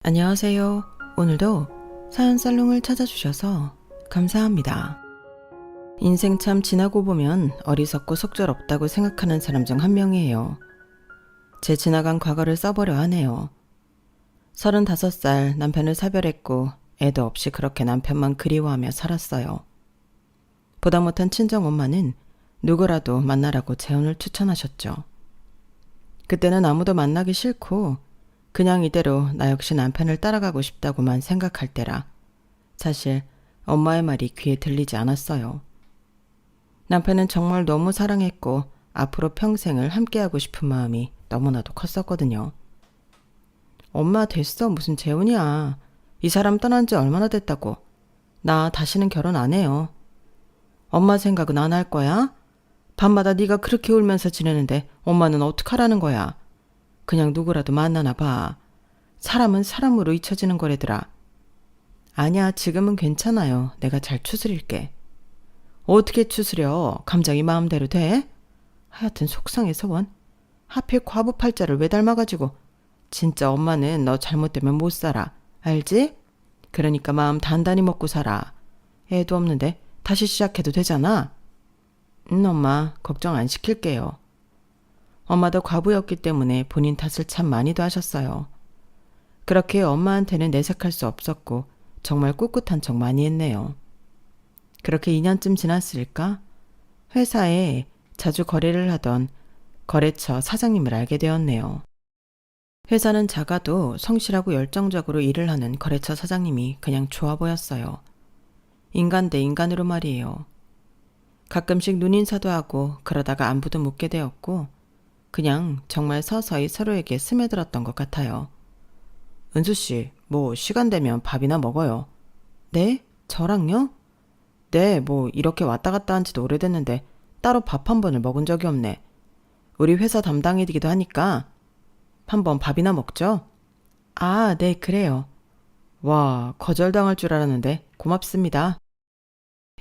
안녕하세요. 오늘도 사연 살롱을 찾아주셔서 감사합니다. 인생 참 지나고 보면 어리석고 속절없다고 생각하는 사람 중 한 명이에요. 제 지나간 과거를 써보려 하네요. 35살 남편을 사별했고 애도 없이 그렇게 남편만 그리워하며 살았어요. 보다 못한 친정엄마는 누구라도 만나라고 재혼을 추천하셨죠. 그때는 아무도 만나기 싫고 그냥 이대로 나 역시 남편을 따라가고 싶다고만 생각할 때라 사실 엄마의 말이 귀에 들리지 않았어요. 남편은 정말 너무 사랑했고 앞으로 평생을 함께하고 싶은 마음이 너무나도 컸었거든요. 엄마 됐어, 무슨 재혼이야. 이 사람 떠난 지 얼마나 됐다고. 나 다시는 결혼 안 해요. 엄마 생각은 안 할 거야? 밤마다 네가 그렇게 울면서 지내는데 엄마는 어떡하라는 거야. 그냥 누구라도 만나나 봐. 사람은 사람으로 잊혀지는 거래더라. 아니야, 지금은 괜찮아요. 내가 잘 추스릴게. 어떻게 추스려? 감정이 마음대로 돼? 하여튼 속상해서 원. 하필 과부 팔자를 왜 닮아가지고. 진짜 엄마는 너 잘못되면 못 살아. 알지? 그러니까 마음 단단히 먹고 살아. 애도 없는데 다시 시작해도 되잖아. 엄마 걱정 안 시킬게요. 엄마도 과부였기 때문에 본인 탓을 참 많이도 하셨어요. 그렇게 엄마한테는 내색할 수 없었고 정말 꿋꿋한 척 많이 했네요. 그렇게 2년쯤 지났을까? 회사에 자주 거래를 하던 거래처 사장님을 알게 되었네요. 회사는 작아도 성실하고 열정적으로 일을 하는 거래처 사장님이 그냥 좋아 보였어요. 인간 대 인간으로 말이에요. 가끔씩 눈인사도 하고 그러다가 안부도 묻게 되었고 그냥 정말 서서히 서로에게 스며들었던 것 같아요. 은수씨, 뭐 시간 되면 밥이나 먹어요. 네? 저랑요? 네, 뭐 이렇게 왔다 갔다 한 지도 오래됐는데 따로 밥 한 번을 먹은 적이 없네. 우리 회사 담당이기도 하니까 한번 밥이나 먹죠? 아, 네, 그래요. 와, 거절당할 줄 알았는데 고맙습니다.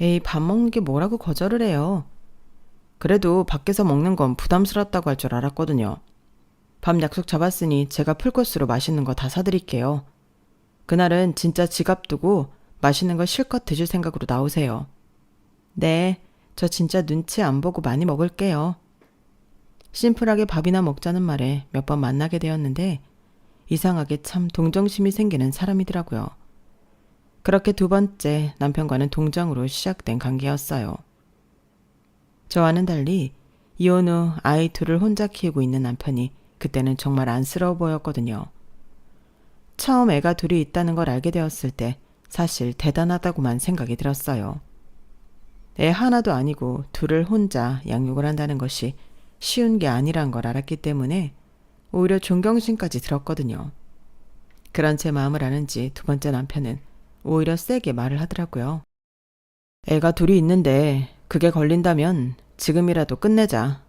에이, 밥 먹는 게 뭐라고 거절을 해요. 그래도 밖에서 먹는 건 부담스럽다고 할 줄 알았거든요. 밥 약속 잡았으니 제가 풀코스로 맛있는 거 다 사드릴게요. 그날은 진짜 지갑 두고 맛있는 거 실컷 드실 생각으로 나오세요. 네, 저 진짜 눈치 안 보고 많이 먹을게요. 심플하게 밥이나 먹자는 말에 몇 번 만나게 되었는데 이상하게 참 동정심이 생기는 사람이더라고요. 그렇게 두 번째 남편과는 동정으로 시작된 관계였어요. 저와는 달리 이혼 후 아이 둘을 혼자 키우고 있는 남편이 그때는 정말 안쓰러워 보였거든요. 처음 애가 둘이 있다는 걸 알게 되었을 때 사실 대단하다고만 생각이 들었어요. 애 하나도 아니고 둘을 혼자 양육을 한다는 것이 쉬운 게 아니란 걸 알았기 때문에 오히려 존경심까지 들었거든요. 그런 제 마음을 아는지 두 번째 남편은 오히려 세게 말을 하더라고요. 애가 둘이 있는데 그게 걸린다면 지금이라도 끝내자.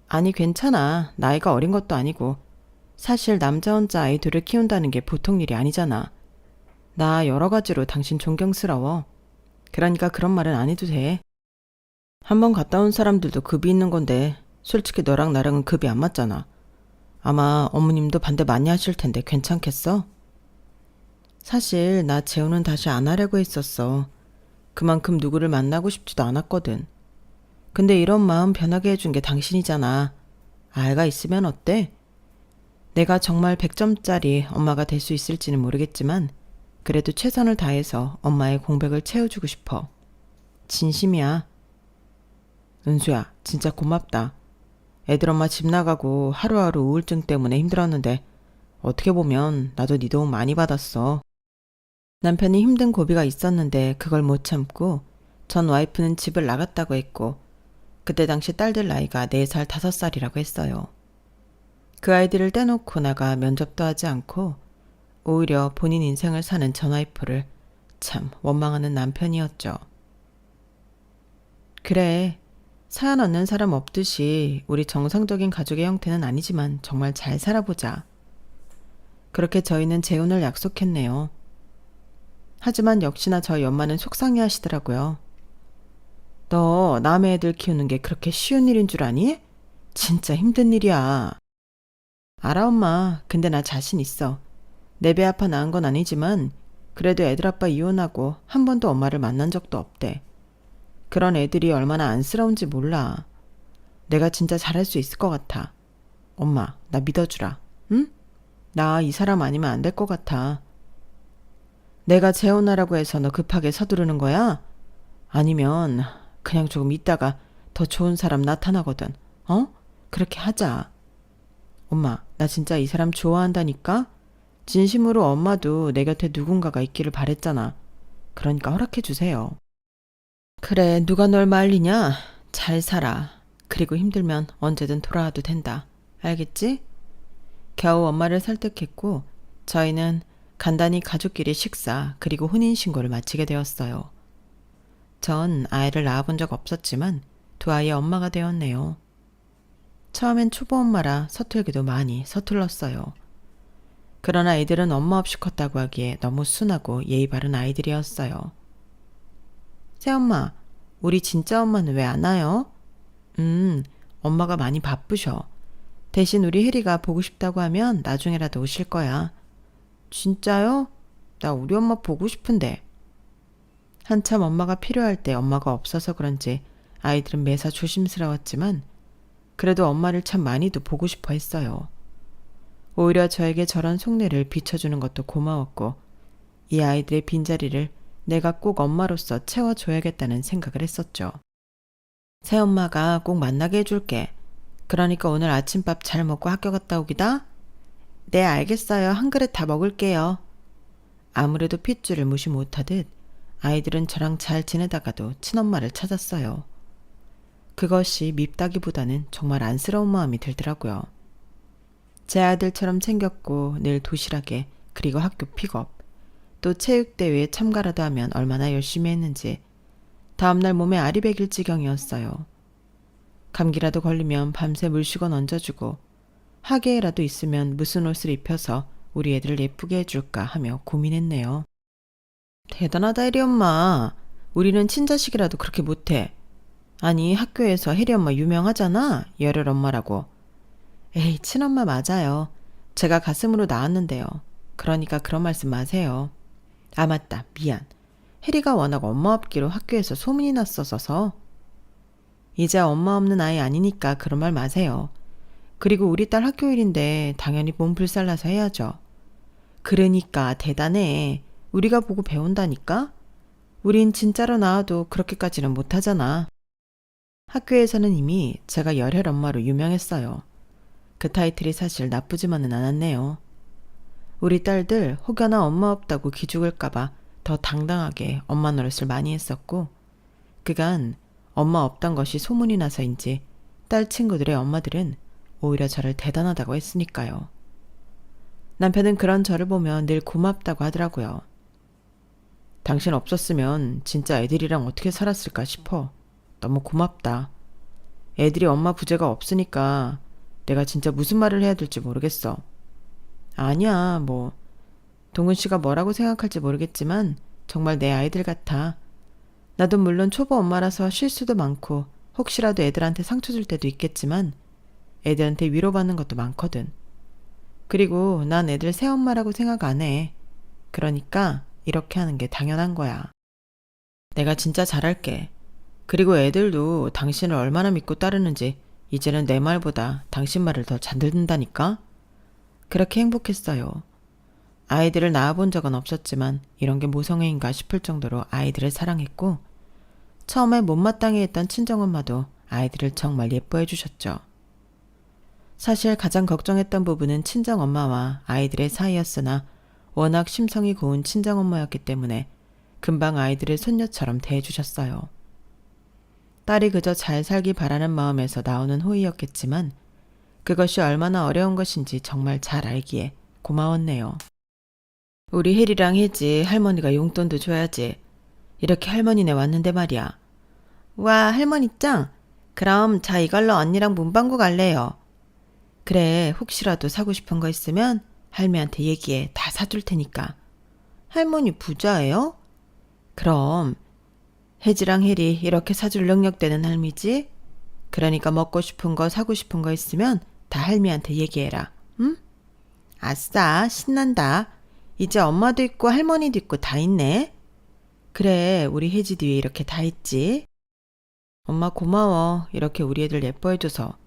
아니 괜찮아. 나이가 어린 것도 아니고. 사실 남자 혼자 아이 둘을 키운다는 게 보통 일이 아니잖아. 나 여러 가지로 당신 존경스러워. 그러니까 그런 말은 안 해도 돼. 한번 갔다 온 사람들도 급이 있는 건데 솔직히 너랑 나랑은 급이 안 맞잖아. 아마 어머님도 반대 많이 하실 텐데 괜찮겠어? 사실 나 재혼은 다시 안 하려고 했었어. 그만큼 누구를 만나고 싶지도 않았거든. 근데 이런 마음 변하게 해준 게 당신이잖아. 아이가 있으면 어때? 내가 정말 100점짜리 엄마가 될 수 있을지는 모르겠지만 그래도 최선을 다해서 엄마의 공백을 채워주고 싶어. 진심이야. 은수야, 진짜 고맙다. 애들 엄마 집 나가고 하루하루 우울증 때문에 힘들었는데 어떻게 보면 나도 네 도움 많이 받았어. 남편이 힘든 고비가 있었는데 그걸 못 참고 전 와이프는 집을 나갔다고 했고 그때 당시 딸들 나이가 4살, 5살이라고 했어요. 그 아이들을 떼놓고 나가 면접도 하지 않고 오히려 본인 인생을 사는 전 와이프를 참 원망하는 남편이었죠. 그래, 사연 얻는 사람 없듯이 우리 정상적인 가족의 형태는 아니지만 정말 잘 살아보자. 그렇게 저희는 재혼을 약속했네요. 하지만 역시나 저희 엄마는 속상해 하시더라고요. 너 남의 애들 키우는 게 그렇게 쉬운 일인 줄 아니? 진짜 힘든 일이야. 알아 엄마. 근데 나 자신 있어. 내 배 아파 낳은 건 아니지만 그래도 애들 아빠 이혼하고 한 번도 엄마를 만난 적도 없대. 그런 애들이 얼마나 안쓰러운지 몰라. 내가 진짜 잘할 수 있을 것 같아. 엄마, 나 믿어주라. 응? 나 이 사람 아니면 안 될 것 같아. 내가 재혼하라고 해서 너 급하게 서두르는 거야? 아니면 그냥 조금 있다가 더 좋은 사람 나타나거든. 어? 그렇게 하자. 엄마, 나 진짜 이 사람 좋아한다니까? 진심으로 엄마도 내 곁에 누군가가 있기를 바랬잖아. 그러니까 허락해 주세요. 그래, 누가 널 말리냐? 잘 살아. 그리고 힘들면 언제든 돌아와도 된다. 알겠지? 겨우 엄마를 설득했고 저희는 간단히 가족끼리 식사 그리고 혼인신고를 마치게 되었어요. 전 아이를 낳아본 적 없었지만 두 아이의 엄마가 되었네요. 처음엔 초보 엄마라 서툴기도 많이 서툴렀어요. 그러나 애들은 엄마 없이 컸다고 하기에 너무 순하고 예의 바른 아이들이었어요. 새엄마, 우리 진짜 엄마는 왜 안 와요? 엄마가 많이 바쁘셔. 대신 우리 혜리가 보고 싶다고 하면 나중에라도 오실 거야. 진짜요? 나 우리 엄마 보고 싶은데. 한참 엄마가 필요할 때 엄마가 없어서 그런지 아이들은 매사 조심스러웠지만 그래도 엄마를 참 많이도 보고 싶어 했어요. 오히려 저에게 저런 속내를 비춰주는 것도 고마웠고 이 아이들의 빈자리를 내가 꼭 엄마로서 채워줘야겠다는 생각을 했었죠. 새엄마가 꼭 만나게 해줄게. 그러니까 오늘 아침밥 잘 먹고 학교 갔다 오기다? 네, 알겠어요. 한 그릇 다 먹을게요. 아무래도 핏줄을 무시 못하듯 아이들은 저랑 잘 지내다가도 친엄마를 찾았어요. 그것이 밉다기보다는 정말 안쓰러운 마음이 들더라고요. 제 아들처럼 챙겼고 늘 도시락에 그리고 학교 픽업 또 체육대회에 참가라도 하면 얼마나 열심히 했는지 다음날 몸에 알이 배길 지경이었어요. 감기라도 걸리면 밤새 물수건 얹어주고 하계회라도 있으면 무슨 옷을 입혀서 우리 애들을 예쁘게 해줄까 하며 고민했네요. 대단하다 혜리 엄마. 우리는 친자식이라도 그렇게 못해. 아니 학교에서 혜리 엄마 유명하잖아. 열혈 엄마라고. 에이 친엄마 맞아요. 제가 가슴으로 낳았는데요. 그러니까 그런 말씀 마세요. 아 맞다 미안. 혜리가 워낙 엄마 없기로 학교에서 소문이 났었어서. 이제 엄마 없는 아이 아니니까 그런 말 마세요. 그리고 우리 딸 학교 일인데 당연히 몸 불살라서 해야죠. 그러니까 대단해. 우리가 보고 배운다니까? 우린 진짜로 나와도 그렇게까지는 못하잖아. 학교에서는 이미 제가 열혈 엄마로 유명했어요. 그 타이틀이 사실 나쁘지만은 않았네요. 우리 딸들 혹여나 엄마 없다고 기죽을까봐 더 당당하게 엄마 노릇을 많이 했었고 그간 엄마 없단 것이 소문이 나서인지 딸 친구들의 엄마들은 오히려 저를 대단하다고 했으니까요. 남편은 그런 저를 보면 늘 고맙다고 하더라고요. 당신 없었으면 진짜 애들이랑 어떻게 살았을까 싶어. 너무 고맙다. 애들이 엄마 부재가 없으니까 내가 진짜 무슨 말을 해야 될지 모르겠어. 아니야, 뭐. 동은 씨가 뭐라고 생각할지 모르겠지만 정말 내 아이들 같아. 나도 물론 초보 엄마라서 실수도 많고 혹시라도 애들한테 상처 줄 때도 있겠지만 애들한테 위로받는 것도 많거든. 그리고 난 애들 새엄마라고 생각 안 해. 그러니까 이렇게 하는 게 당연한 거야. 내가 진짜 잘할게. 그리고 애들도 당신을 얼마나 믿고 따르는지 이제는 내 말보다 당신 말을 더 잘 듣는다니까? 그렇게 행복했어요. 아이들을 낳아본 적은 없었지만 이런 게 모성애인가 싶을 정도로 아이들을 사랑했고 처음에 못마땅해 했던 친정엄마도 아이들을 정말 예뻐해 주셨죠. 사실 가장 걱정했던 부분은 친정엄마와 아이들의 사이였으나 워낙 심성이 고운 친정엄마였기 때문에 금방 아이들을 손녀처럼 대해주셨어요. 딸이 그저 잘 살기 바라는 마음에서 나오는 호의였겠지만 그것이 얼마나 어려운 것인지 정말 잘 알기에 고마웠네요. 우리 혜리랑 혜지 할머니가 용돈도 줘야지. 이렇게 할머니네 왔는데 말이야. 와 할머니 짱. 그럼 자 이걸로 언니랑 문방구 갈래요. 그래 혹시라도 사고 싶은 거 있으면 할매한테 얘기해. 다 사줄 테니까. 할머니 부자예요? 그럼 혜지랑 혜리 이렇게 사줄 능력 되는 할미지? 그러니까 먹고 싶은 거 사고 싶은 거 있으면 다 할미한테 얘기해라. 응? 아싸 신난다. 이제 엄마도 있고 할머니도 있고 다 있네. 그래, 우리 혜지 뒤에 이렇게 다 있지. 엄마 고마워. 이렇게 우리 애들 예뻐해줘서.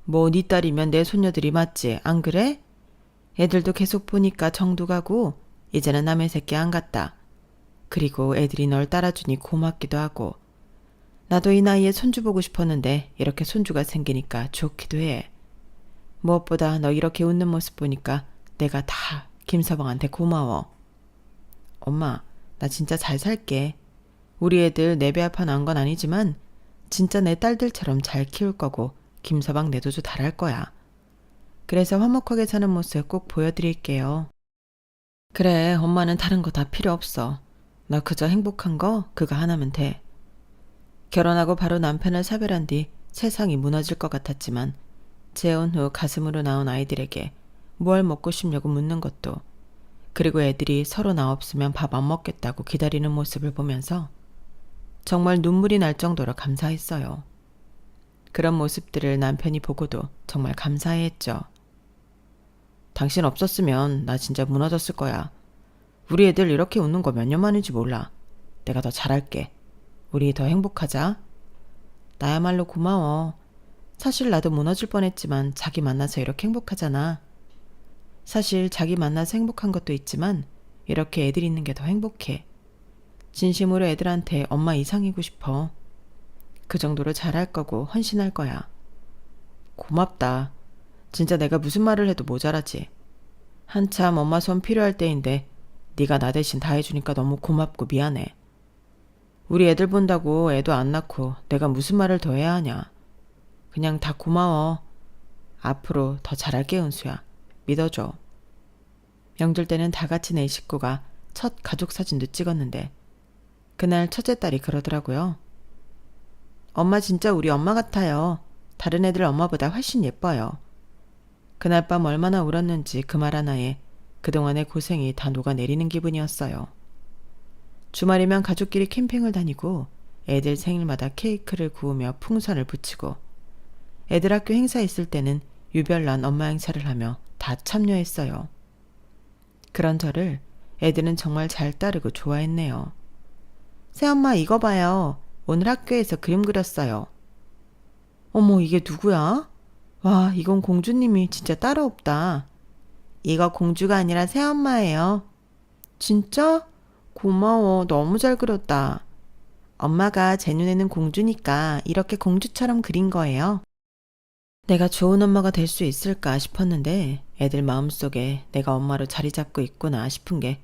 뭐 네 딸이면 내 손녀들이 맞지, 안 그래? 애들도 계속 보니까 정도 가고 이제는 남의 새끼 안 같다. 그리고 애들이 널 따라주니 고맙기도 하고. 나도 이 나이에 손주 보고 싶었는데 이렇게 손주가 생기니까 좋기도 해. 무엇보다 너 이렇게 웃는 모습 보니까 내가 다 김서방한테 고마워. 엄마, 나 진짜 잘 살게. 우리 애들 내 배 아파 낳은 건 아니지만 진짜 내 딸들처럼 잘 키울 거고 김서방 내도주 잘할 거야. 그래서 화목하게 사는 모습 꼭 보여드릴게요. 그래, 엄마는 다른 거 다 필요 없어. 너 그저 행복한 거 그거 하나면 돼. 결혼하고 바로 남편을 사별한 뒤 세상이 무너질 것 같았지만 재혼 후 가슴으로 나온 아이들에게 뭘 먹고 싶냐고 묻는 것도, 그리고 애들이 서로 나 없으면 밥 안 먹겠다고 기다리는 모습을 보면서 정말 눈물이 날 정도로 감사했어요. 그런 모습들을 남편이 보고도 정말 감사해했죠. 당신 없었으면 나 진짜 무너졌을 거야. 우리 애들 이렇게 웃는 거 몇 년 만인지 몰라. 내가 더 잘할게. 우리 더 행복하자. 나야말로 고마워. 사실 나도 무너질 뻔했지만 자기 만나서 이렇게 행복하잖아. 사실 자기 만나서 행복한 것도 있지만 이렇게 애들 있는 게 더 행복해. 진심으로 애들한테 엄마 이상이고 싶어. 그 정도로 잘할 거고 헌신할 거야. 고맙다. 진짜 내가 무슨 말을 해도 모자라지. 한참 엄마 손 필요할 때인데 네가 나 대신 다 해주니까 너무 고맙고 미안해. 우리 애들 본다고 애도 안 낳고 내가 무슨 말을 더 해야 하냐. 그냥 다 고마워. 앞으로 더 잘할게, 은수야. 믿어줘. 명절 때는 다 같이 내 식구가 첫 가족 사진도 찍었는데 그날 첫째 딸이 그러더라고요. 엄마 진짜 우리 엄마 같아요. 다른 애들 엄마보다 훨씬 예뻐요. 그날 밤 얼마나 울었는지 그 말 하나에 그동안의 고생이 다 녹아내리는 기분이었어요. 주말이면 가족끼리 캠핑을 다니고 애들 생일마다 케이크를 구우며 풍선을 붙이고 애들 학교 행사 있을 때는 유별난 엄마 행사를 하며 다 참여했어요. 그런 저를 애들은 정말 잘 따르고 좋아했네요. 새엄마 이거 봐요. 오늘 학교에서 그림 그렸어요. 어머, 이게 누구야? 와, 이건 공주님이 진짜 따로 없다. 이거 공주가 아니라 새엄마예요. 진짜? 고마워. 너무 잘 그렸다. 엄마가 제 눈에는 공주니까 이렇게 공주처럼 그린 거예요. 내가 좋은 엄마가 될 수 있을까 싶었는데 애들 마음속에 내가 엄마로 자리 잡고 있구나 싶은 게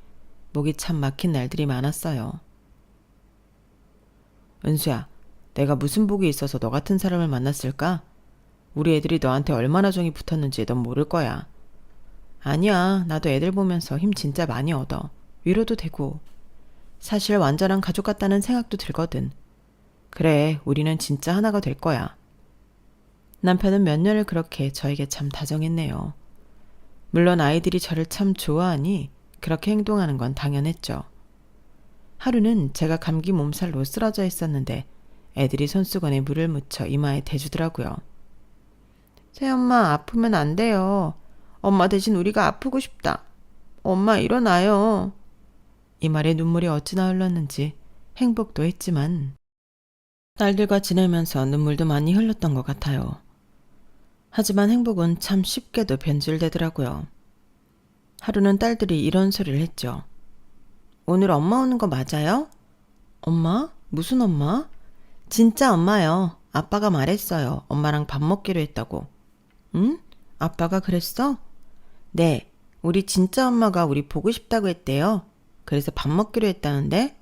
목이 참 막힌 날들이 많았어요. 은수야, 내가 무슨 복이 있어서 너 같은 사람을 만났을까? 우리 애들이 너한테 얼마나 정이 붙었는지 넌 모를 거야. 아니야, 나도 애들 보면서 힘 진짜 많이 얻어. 위로도 되고. 사실 완전한 가족 같다는 생각도 들거든. 그래, 우리는 진짜 하나가 될 거야. 남편은 몇 년을 그렇게 저에게 참 다정했네요. 물론 아이들이 저를 참 좋아하니 그렇게 행동하는 건 당연했죠. 하루는 제가 감기 몸살로 쓰러져 있었는데 애들이 손수건에 물을 묻혀 이마에 대주더라고요. 새엄마 아프면 안 돼요. 엄마 대신 우리가 아프고 싶다. 엄마 일어나요. 이 말에 눈물이 어찌나 흘렀는지 행복도 했지만 딸들과 지내면서 눈물도 많이 흘렸던 것 같아요. 하지만 행복은 참 쉽게도 변질되더라고요. 하루는 딸들이 이런 소리를 했죠. 오늘 엄마 오는 거 맞아요? 엄마? 무슨 엄마? 진짜 엄마요. 아빠가 말했어요. 엄마랑 밥 먹기로 했다고. 응? 아빠가 그랬어? 네. 우리 진짜 엄마가 우리 보고 싶다고 했대요. 그래서 밥 먹기로 했다는데?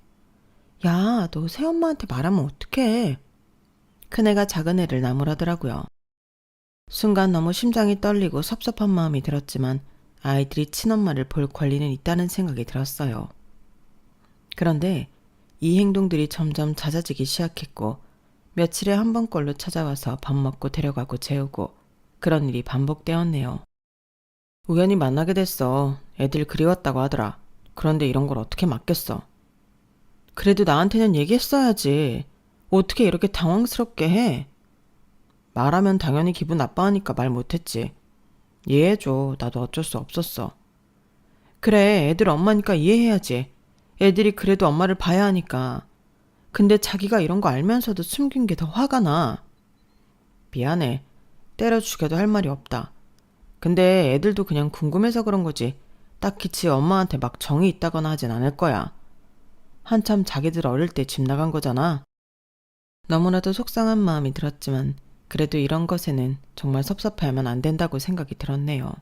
야, 너 새엄마한테 말하면 어떡해. 큰애가 작은애를 나무라더라고요. 순간 너무 심장이 떨리고 섭섭한 마음이 들었지만 아이들이 친엄마를 볼 권리는 있다는 생각이 들었어요. 그런데 이 행동들이 점점 잦아지기 시작했고 며칠에 한 번꼴로 찾아와서 밥 먹고 데려가고 재우고 그런 일이 반복되었네요. 우연히 만나게 됐어. 애들 그리웠다고 하더라. 그런데 이런 걸 어떻게 맡겠어. 그래도 나한테는 얘기했어야지. 어떻게 이렇게 당황스럽게 해. 말하면 당연히 기분 나빠하니까 말 못했지. 이해해줘. 나도 어쩔 수 없었어. 그래, 애들 엄마니까 이해해야지. 애들이 그래도 엄마를 봐야 하니까. 근데 자기가 이런 거 알면서도 숨긴 게 더 화가 나. 미안해. 때려 죽여도 할 말이 없다. 근데 애들도 그냥 궁금해서 그런 거지. 딱히 지 엄마한테 막 정이 있다거나 하진 않을 거야. 한참 자기들 어릴 때 집 나간 거잖아. 너무나도 속상한 마음이 들었지만 그래도 이런 것에는 정말 섭섭해하면 안 된다고 생각이 들었네요.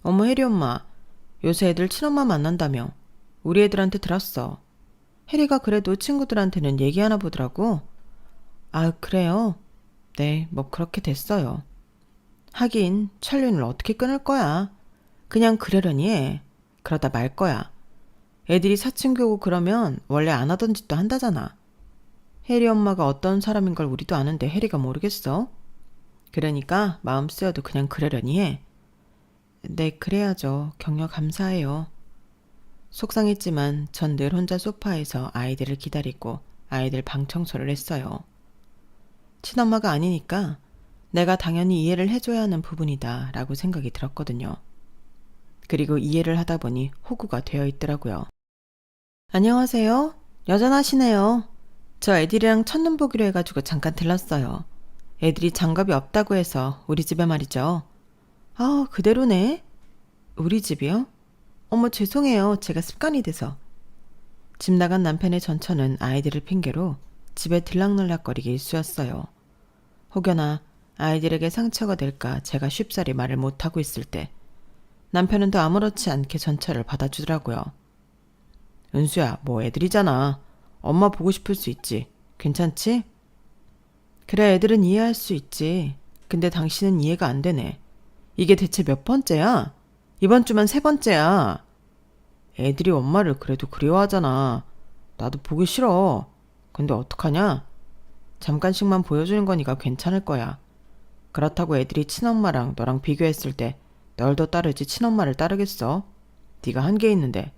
어머 혜리 엄마, 요새 애들 친엄마 만난다며. 우리 애들한테 들었어. 혜리가 그래도 친구들한테는 얘기하나 보더라고. 아, 그래요? 네, 뭐 그렇게 됐어요. 하긴 천륜을 어떻게 끊을 거야. 그냥 그러려니 해. 그러다 말 거야. 애들이 사춘기고 그러면 원래 안 하던 짓도 한다잖아. 혜리 엄마가 어떤 사람인 걸 우리도 아는데 혜리가 모르겠어? 그러니까 마음 쓰여도 그냥 그러려니 해. 네, 그래야죠. 격려 감사해요. 속상했지만 전 늘 혼자 소파에서 아이들을 기다리고 아이들 방 청소를 했어요. 친엄마가 아니니까 내가 당연히 이해를 해줘야 하는 부분이다 라고 생각이 들었거든요. 그리고 이해를 하다 보니 호구가 되어 있더라고요. 안녕하세요. 여전하시네요. 저 애들이랑 첫눈 보기로 해가지고 잠깐 들렀어요. 애들이 장갑이 없다고 해서 우리 집에 말이죠. 아, 그대로네. 우리 집이요? 어머, 죄송해요. 제가 습관이 돼서. 집 나간 남편의 전처는 아이들을 핑계로 집에 들락날락거리기 일쑤였어요. 혹여나 아이들에게 상처가 될까 제가 쉽사리 말을 못하고 있을 때 남편은 더 아무렇지 않게 전처를 받아주더라고요. 은수야, 뭐 애들이잖아. 엄마 보고 싶을 수 있지. 괜찮지? 그래, 애들은 이해할 수 있지. 근데 당신은 이해가 안 되네. 이게 대체 몇 번째야? 이번 주만 3번째야. 애들이 엄마를 그래도 그리워하잖아. 나도 보기 싫어. 근데 어떡하냐? 잠깐씩만 보여주는 거니까 괜찮을 거야. 그렇다고 애들이 친엄마랑 너랑 비교했을 때 널 더 따르지 친엄마를 따르겠어? 네가 한 게 있는데.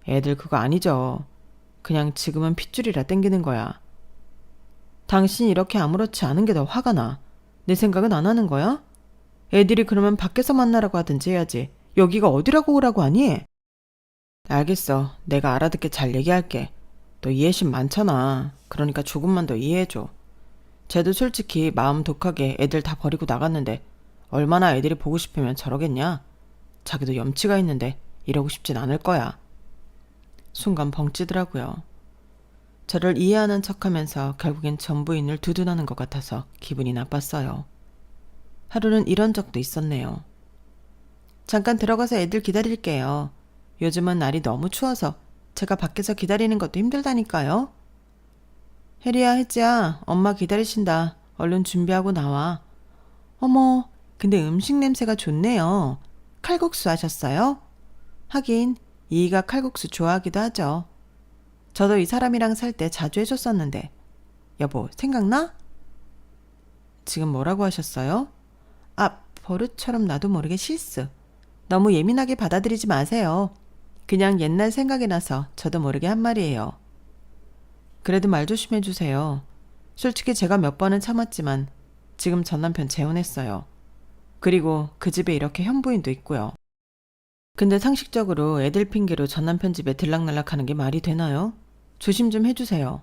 애들 그거 아니죠. 그냥 지금은 핏줄이라 땡기는 거야. 당신이 이렇게 아무렇지 않은 게 더 화가 나. 내 생각은 안 하는 거야? 애들이 그러면 밖에서 만나라고 하든지 해야지. 여기가 어디라고 오라고 하니? 알겠어. 내가 알아듣게 잘 얘기할게. 너 이해심 많잖아. 그러니까 조금만 더 이해해줘. 쟤도 솔직히 마음 독하게 애들 다 버리고 나갔는데 얼마나 애들이 보고 싶으면 저러겠냐? 자기도 염치가 있는데 이러고 싶진 않을 거야. 순간 벙찌더라고요. 저를 이해하는 척하면서 결국엔 전부인을 두둔하는 것 같아서 기분이 나빴어요. 하루는 이런 적도 있었네요. 잠깐 들어가서 애들 기다릴게요. 요즘은 날이 너무 추워서 제가 밖에서 기다리는 것도 힘들다니까요. 혜리야, 혜지야, 엄마 기다리신다. 얼른 준비하고 나와. 어머, 근데 음식 냄새가 좋네요. 칼국수 하셨어요? 하긴 이이가 칼국수 좋아하기도 하죠. 저도 이 사람이랑 살 때 자주 해줬었는데. 여보, 생각나? 지금 뭐라고 하셨어요? 아, 버릇처럼 나도 모르게 실수. 너무 예민하게 받아들이지 마세요. 그냥 옛날 생각이 나서 저도 모르게 한 말이에요. 그래도 말 조심해 주세요. 솔직히 제가 몇 번은 참았지만 지금 전 남편 재혼했어요. 그리고 그 집에 이렇게 현부인도 있고요. 근데 상식적으로 애들 핑계로 전 남편 집에 들락날락하는 게 말이 되나요? 조심 좀 해주세요.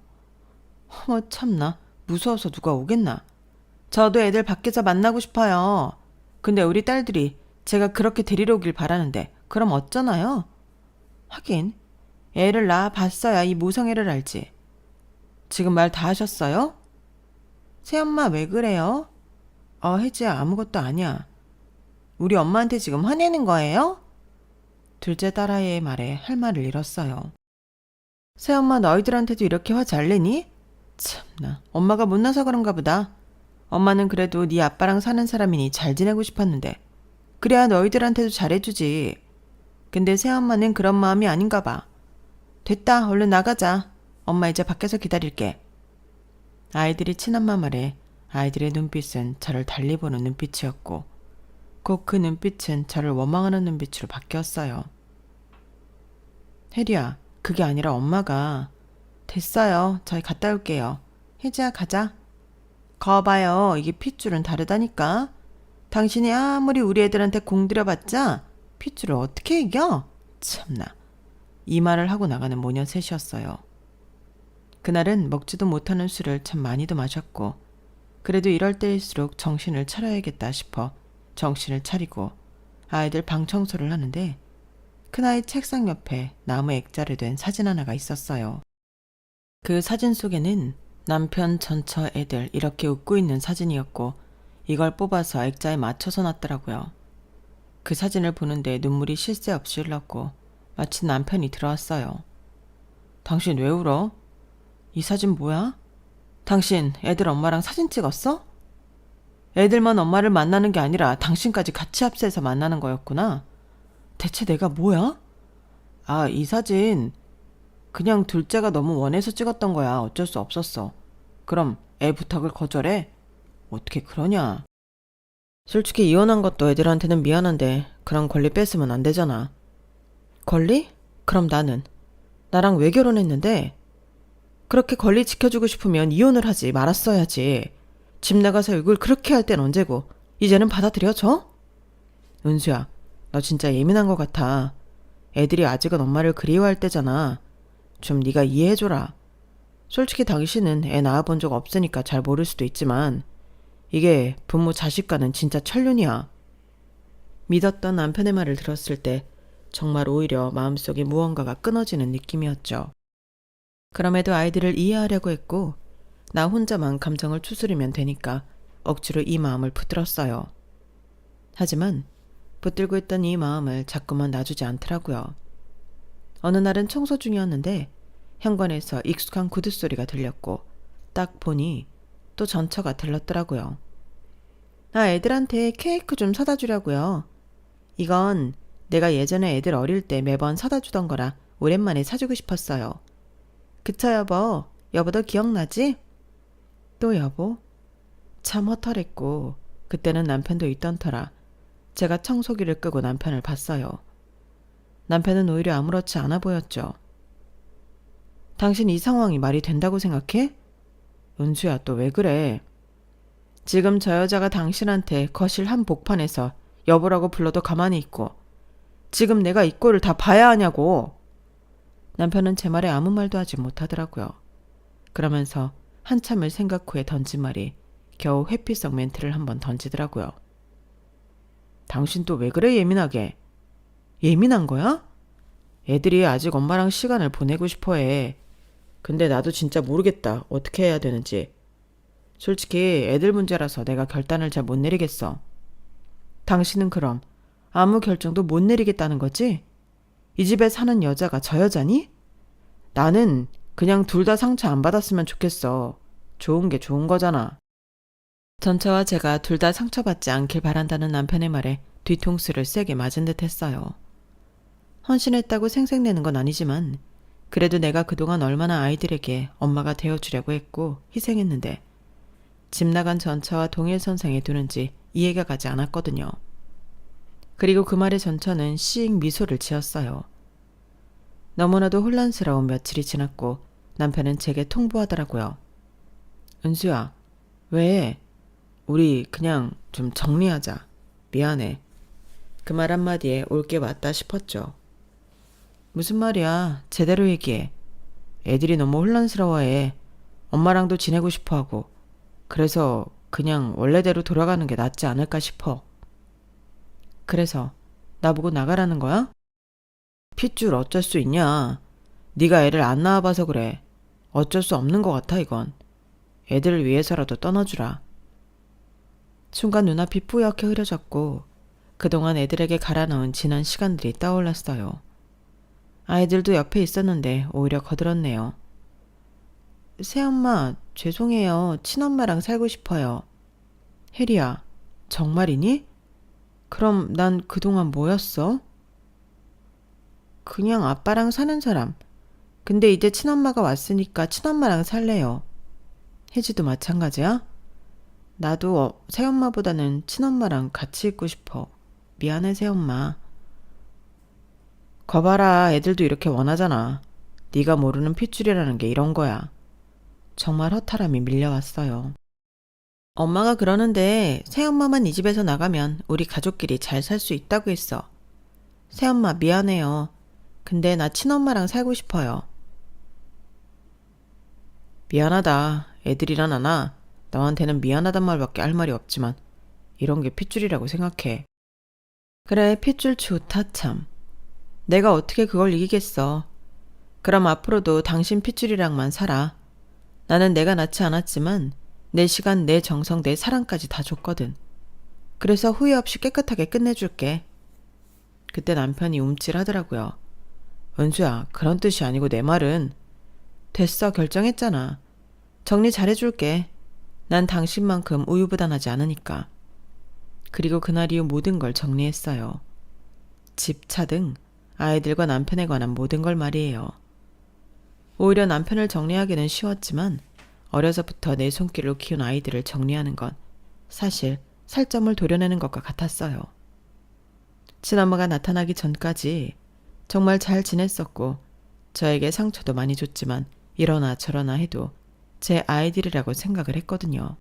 어머 참나, 무서워서 누가 오겠나. 저도 애들 밖에서 만나고 싶어요. 근데 우리 딸들이 제가 그렇게 데리러 오길 바라는데 그럼 어쩌나요? 하긴 애를 낳아 봤어야 이 모성애를 알지. 지금 말 다 하셨어요? 새엄마 왜 그래요? 혜지야, 아무것도 아니야. 우리 엄마한테 지금 화내는 거예요? 둘째 딸아이의 말에 할 말을 잃었어요. 새엄마 너희들한테도 이렇게 화 잘 내니? 참나, 엄마가 못나서 그런가 보다. 엄마는 그래도 네 아빠랑 사는 사람이니 잘 지내고 싶었는데 그래야 너희들한테도 잘해주지. 근데 새엄마는 그런 마음이 아닌가 봐. 됐다, 얼른 나가자. 엄마 이제 밖에서 기다릴게. 아이들이 친엄마 말에 아이들의 눈빛은 저를 달리 보는 눈빛이었고 곧 그 눈빛은 저를 원망하는 눈빛으로 바뀌었어요. 혜리야, 그게 아니라 엄마가. 됐어요. 저희 갔다 올게요. 혜지야, 가자. 거봐요. 이게 핏줄은 다르다니까. 당신이 아무리 우리 애들한테 공들여봤자 핏줄을 어떻게 이겨? 참나. 이 말을 하고 나가는 모녀 셋이었어요. 그날은 먹지도 못하는 술을 참 많이도 마셨고 그래도 이럴 때일수록 정신을 차려야겠다 싶어 정신을 차리고 아이들 방 청소를 하는데 큰아이 책상 옆에 나무 액자를 된 사진 하나가 있었어요. 그 사진 속에는 남편 전처 애들 이렇게 웃고 있는 사진이었고 이걸 뽑아서 액자에 맞춰서 놨더라고요. 그 사진을 보는데 눈물이 쉴 새 없이 흘렀고 마침 남편이 들어왔어요. 당신 왜 울어? 이 사진 뭐야? 당신 애들 엄마랑 사진 찍었어? 애들만 엄마를 만나는 게 아니라 당신까지 같이 합세해서 만나는 거였구나. 대체 내가 뭐야? 아, 이 사진 그냥 둘째가 너무 원해서 찍었던 거야. 어쩔 수 없었어. 그럼 애 부탁을 거절해? 어떻게 그러냐? 솔직히 이혼한 것도 애들한테는 미안한데 그런 권리 뺏으면 안 되잖아. 권리? 그럼 나랑 왜 결혼했는데? 그렇게 권리 지켜주고 싶으면 이혼을 하지 말았어야지. 집 나가서 이걸 그렇게 할 땐 언제고 이제는 받아들여줘? 은수야, 너 진짜 예민한 것 같아. 애들이 아직은 엄마를 그리워할 때잖아. 좀 네가 이해해줘라. 솔직히 당신은 애 낳아본 적 없으니까 잘 모를 수도 있지만 이게 부모 자식과는 진짜 천륜이야. 믿었던 남편의 말을 들었을 때 정말 오히려 마음속에 무언가가 끊어지는 느낌이었죠. 그럼에도 아이들을 이해하려고 했고 나 혼자만 감정을 추스리면 되니까 억지로 이 마음을 붙들었어요. 하지만 붙들고 있던 이 마음을 자꾸만 놔주지 않더라고요. 어느 날은 청소 중이었는데 현관에서 익숙한 구두 소리가 들렸고 딱 보니 또 전처가 들렀더라고요. 나 애들한테 케이크 좀 사다 주려고요. 이건 내가 예전에 애들 어릴 때 매번 사다 주던 거라 오랜만에 사주고 싶었어요. 그쵸 여보? 여보도 기억나지? 또 여보? 참 허탈했고 그때는 남편도 있던 터라 제가 청소기를 끄고 남편을 봤어요. 남편은 오히려 아무렇지 않아 보였죠. 당신 이 상황이 말이 된다고 생각해? 은수야, 또 왜 그래? 지금 저 여자가 당신한테 거실 한 복판에서 여보라고 불러도 가만히 있고 지금 내가 이 꼴을 다 봐야 하냐고. 남편은 제 말에 아무 말도 하지 못하더라고요. 그러면서 한참을 생각 후에 던진 말이 겨우 회피성 멘트를 한번 던지더라고요. 당신 또 왜 그래 예민하게? 예민한 거야? 애들이 아직 엄마랑 시간을 보내고 싶어 해. 근데 나도 진짜 모르겠다. 어떻게 해야 되는지. 솔직히 애들 문제라서 내가 결단을 잘 못 내리겠어. 당신은 그럼 아무 결정도 못 내리겠다는 거지? 이 집에 사는 여자가 저 여자니? 나는 그냥 둘 다 상처 안 받았으면 좋겠어. 좋은 게 좋은 거잖아. 전처와 제가 둘 다 상처받지 않길 바란다는 남편의 말에 뒤통수를 세게 맞은 듯 했어요. 헌신했다고 생색내는 건 아니지만 그래도 내가 그동안 얼마나 아이들에게 엄마가 되어주려고 했고 희생했는데 집 나간 전처와 동일선상에 두는지 이해가 가지 않았거든요. 그리고 그 말에 전처는 씩 미소를 지었어요. 너무나도 혼란스러운 며칠이 지났고 남편은 제게 통보하더라고요. 은수야, 왜? 우리 그냥 좀 정리하자. 미안해. 그 말 한마디에 올 게 맞다 싶었죠. 무슨 말이야? 제대로 얘기해. 애들이 너무 혼란스러워해. 엄마랑도 지내고 싶어하고. 그래서 그냥 원래대로 돌아가는 게 낫지 않을까 싶어. 그래서 나보고 나가라는 거야? 핏줄 어쩔 수 있냐. 네가 애를 안 낳아봐서 그래. 어쩔 수 없는 것 같아 이건. 애들을 위해서라도 떠나주라. 순간 눈앞이 뿌옇게 흐려졌고 그동안 애들에게 갈아 넣은 지난 시간들이 떠올랐어요. 아이들도 옆에 있었는데 오히려 거들었네요. 새엄마, 죄송해요. 친엄마랑 살고 싶어요. 혜리야, 정말이니? 그럼 난 그동안 뭐였어? 그냥 아빠랑 사는 사람. 근데 이제 친엄마가 왔으니까 친엄마랑 살래요. 혜지도 마찬가지야? 나도 새엄마보다는 친엄마랑 같이 있고 싶어. 미안해 새엄마. 거봐라, 애들도 이렇게 원하잖아. 네가 모르는 핏줄이라는 게 이런 거야. 정말 허탈함이 밀려왔어요. 엄마가 그러는데 새엄마만 이 집에서 나가면 우리 가족끼리 잘 살 수 있다고 했어. 새엄마 미안해요. 근데 나 친엄마랑 살고 싶어요. 미안하다. 애들이란 하나. 너한테는 미안하단 말밖에 할 말이 없지만 이런 게 핏줄이라고 생각해. 그래, 핏줄 좋다 참. 내가 어떻게 그걸 이기겠어. 그럼 앞으로도 당신 핏줄이랑만 살아. 나는 내가 낳지 않았지만 내 시간, 내 정성, 내 사랑까지 다 줬거든. 그래서 후회 없이 깨끗하게 끝내줄게. 그때 남편이 움찔하더라고요. 은수야, 그런 뜻이 아니고 내 말은. 됐어, 결정했잖아. 정리 잘해줄게. 난 당신만큼 우유부단하지 않으니까. 그리고 그날 이후 모든 걸 정리했어요. 집, 차 등 아이들과 남편에 관한 모든 걸 말이에요. 오히려 남편을 정리하기는 쉬웠지만 어려서부터 내 손길로 키운 아이들을 정리하는 건 사실 살점을 도려내는 것과 같았어요. 친엄마가 나타나기 전까지 정말 잘 지냈었고 저에게 상처도 많이 줬지만 이러나 저러나 해도 제 아이들이라고 생각을 했거든요.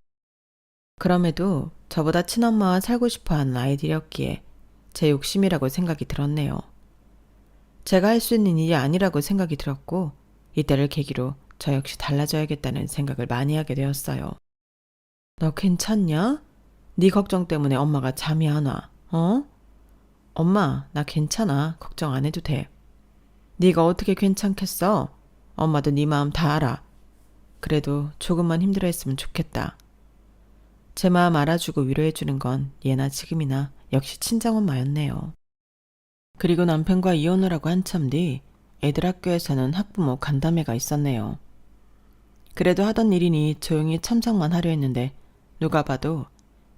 그럼에도 저보다 친엄마와 살고 싶어하는 아이들이었기에 제 욕심이라고 생각이 들었네요. 제가 할 수 있는 일이 아니라고 생각이 들었고 이때를 계기로 저 역시 달라져야겠다는 생각을 많이 하게 되었어요. 너 괜찮냐? 네 걱정 때문에 엄마가 잠이 안 와. 어? 엄마, 나 괜찮아. 걱정 안 해도 돼. 네가 어떻게 괜찮겠어? 엄마도 네 마음 다 알아. 그래도 조금만 힘들어했으면 좋겠다. 제 마음 알아주고 위로해주는 건 예나 지금이나 역시 친정엄마였네요. 그리고 남편과 이혼을 하고 한참 뒤 애들 학교에서는 학부모 간담회가 있었네요. 그래도 하던 일이니 조용히 참석만 하려 했는데 누가 봐도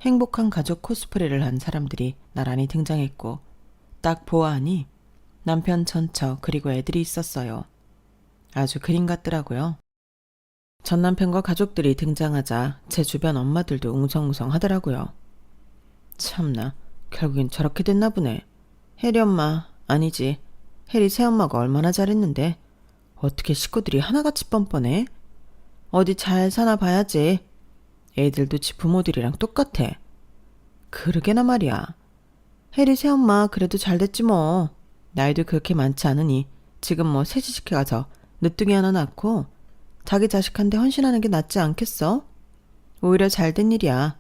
행복한 가족 코스프레를 한 사람들이 나란히 등장했고 딱 보아하니 남편 전처 그리고 애들이 있었어요. 아주 그림 같더라고요. 전 남편과 가족들이 등장하자 제 주변 엄마들도 웅성웅성 하더라고요. 참나, 결국엔 저렇게 됐나 보네. 혜리 엄마, 아니지. 혜리 새엄마가 얼마나 잘했는데 어떻게 식구들이 하나같이 뻔뻔해? 어디 잘 사나 봐야지. 애들도 지 부모들이랑 똑같아. 그러게나 말이야. 혜리 새엄마 그래도 잘됐지 뭐. 나이도 그렇게 많지 않으니 지금 뭐 새치식회 가서 늦둥이 하나 낳고 자기 자식한테 헌신하는 게 낫지 않겠어? 오히려 잘된 일이야.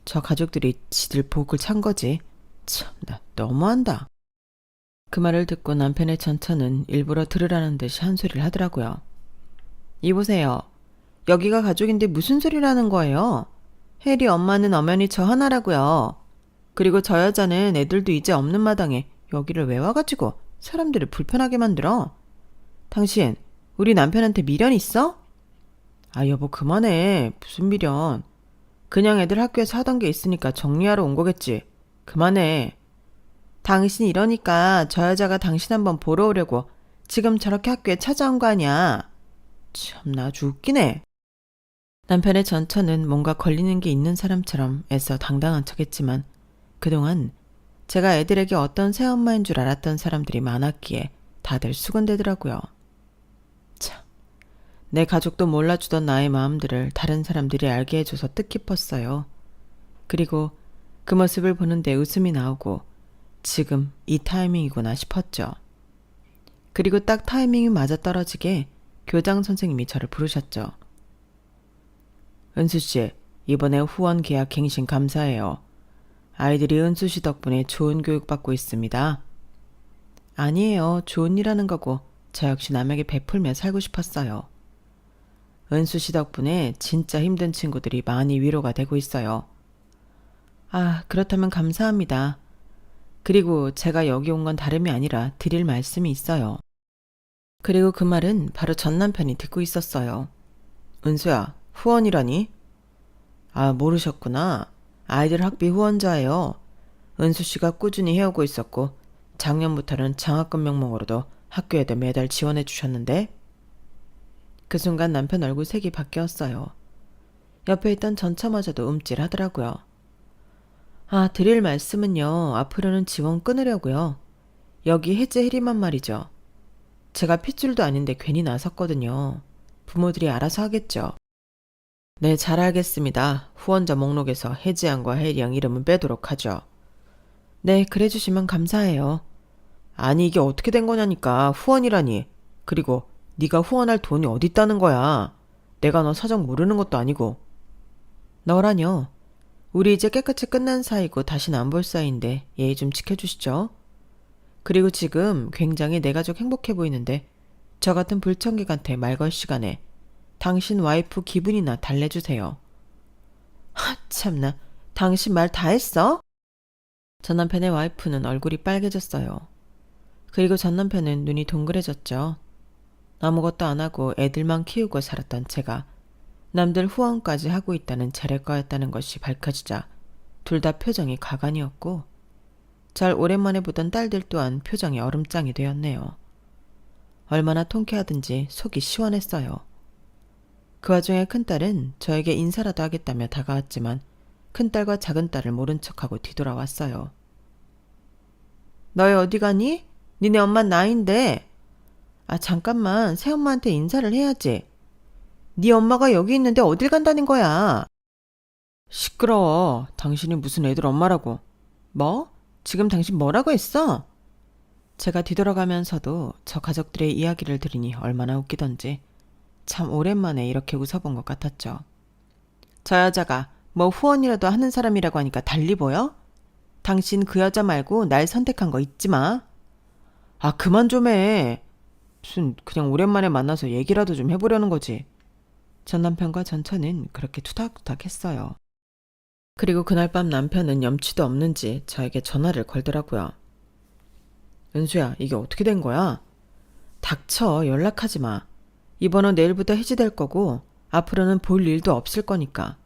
저 가족들이 지들 복을 찬 거지. 참나, 너무한다. 그 말을 듣고 남편의 전처는 일부러 들으라는 듯이 한 소리를 하더라고요. 이보세요. 여기가 가족인데 무슨 소리라는 거예요? 혜리 엄마는 엄연히 저 하나라고요. 그리고 저 여자는 애들도 이제 없는 마당에 여기를 왜 와가지고 사람들을 불편하게 만들어? 당신 우리 남편한테 미련 있어? 아 여보 그만해. 무슨 미련. 그냥 애들 학교에서 하던 게 있으니까 정리하러 온 거겠지. 그만해. 당신 이러니까 저 여자가 당신 한번 보러 오려고 지금 저렇게 학교에 찾아온 거 아니야. 참나 아주 웃기네. 남편의 전처는 뭔가 걸리는 게 있는 사람처럼 애써 당당한 척했지만 그동안 제가 애들에게 어떤 새엄마인 줄 알았던 사람들이 많았기에 다들 수군대더라고요. 참, 내 가족도 몰라주던 나의 마음들을 다른 사람들이 알게 해줘서 뜻깊었어요. 그리고 그 모습을 보는데 웃음이 나오고 지금 이 타이밍이구나 싶었죠. 그리고 딱 타이밍이 맞아떨어지게 교장 선생님이 저를 부르셨죠. 은수씨, 이번에 후원 계약 갱신 감사해요. 아이들이 은수씨 덕분에 좋은 교육 받고 있습니다. 아니에요. 좋은 일 하는 거고 저 역시 남에게 베풀며 살고 싶었어요. 은수씨 덕분에 진짜 힘든 친구들이 많이 위로가 되고 있어요. 아, 그렇다면 감사합니다. 그리고 제가 여기 온 건 다름이 아니라 드릴 말씀이 있어요. 그리고 그 말은 바로 전 남편이 듣고 있었어요. 은수야, 후원이라니? 아, 모르셨구나. 아이들 학비 후원자예요. 은수씨가 꾸준히 해오고 있었고 작년부터는 장학금 명목으로도 학교에도 매달 지원해 주셨는데 그 순간 남편 얼굴 색이 바뀌었어요. 옆에 있던 전처마저도 움찔하더라고요. 아, 드릴 말씀은요. 앞으로는 지원 끊으려고요. 여기 해제 해리만 말이죠. 제가 핏줄도 아닌데 괜히 나섰거든요. 부모들이 알아서 하겠죠. 네, 잘 알겠습니다. 후원자 목록에서 혜지양과 혜리양 이름은 빼도록 하죠. 네, 그래 주시면 감사해요. 아니 이게 어떻게 된 거냐니까. 후원이라니. 그리고 네가 후원할 돈이 어디 있다는 거야. 내가 너 사정 모르는 것도 아니고. 너라뇨. 우리 이제 깨끗이 끝난 사이고 다시는 안 볼 사이인데 예의 좀 지켜주시죠. 그리고 지금 굉장히 내 가족 행복해 보이는데 저 같은 불청객한테 말 걸 시간에 당신 와이프 기분이나 달래주세요. 하 참나. 당신 말 다 했어? 전 남편의 와이프는 얼굴이 빨개졌어요. 그리고 전 남편은 눈이 동그래졌죠. 아무것도 안 하고 애들만 키우고 살았던 제가 남들 후원까지 하고 있다는 재래과였다는 것이 밝혀지자 둘 다 표정이 가관이었고 잘 오랜만에 보던 딸들 또한 표정이 얼음장이 되었네요. 얼마나 통쾌하든지 속이 시원했어요. 그 와중에 큰딸은 저에게 인사라도 하겠다며 다가왔지만 큰딸과 작은딸을 모른 척하고 뒤돌아왔어요. 너희 어디 가니? 니네 엄마 나인데. 아 잠깐만 새엄마한테 인사를 해야지. 네 엄마가 여기 있는데 어딜 간다는 거야. 시끄러워. 당신이 무슨 애들 엄마라고. 뭐? 지금 당신 뭐라고 했어? 제가 뒤돌아가면서도 저 가족들의 이야기를 들으니 얼마나 웃기던지 참 오랜만에 이렇게 웃어본 것 같았죠. 저 여자가 뭐 후원이라도 하는 사람이라고 하니까 달리 보여? 당신 그 여자 말고 날 선택한 거 잊지 마. 아 그만 좀 해. 무슨 그냥 오랜만에 만나서 얘기라도 좀 해보려는 거지. 전 남편과 전 처는 그렇게 투닥투닥 했어요. 그리고 그날 밤 남편은 염치도 없는지 저에게 전화를 걸더라고요. 은수야, 이게 어떻게 된 거야? 닥쳐, 연락하지 마. 이 번호 내일부터 해지될 거고 앞으로는 볼 일도 없을 거니까.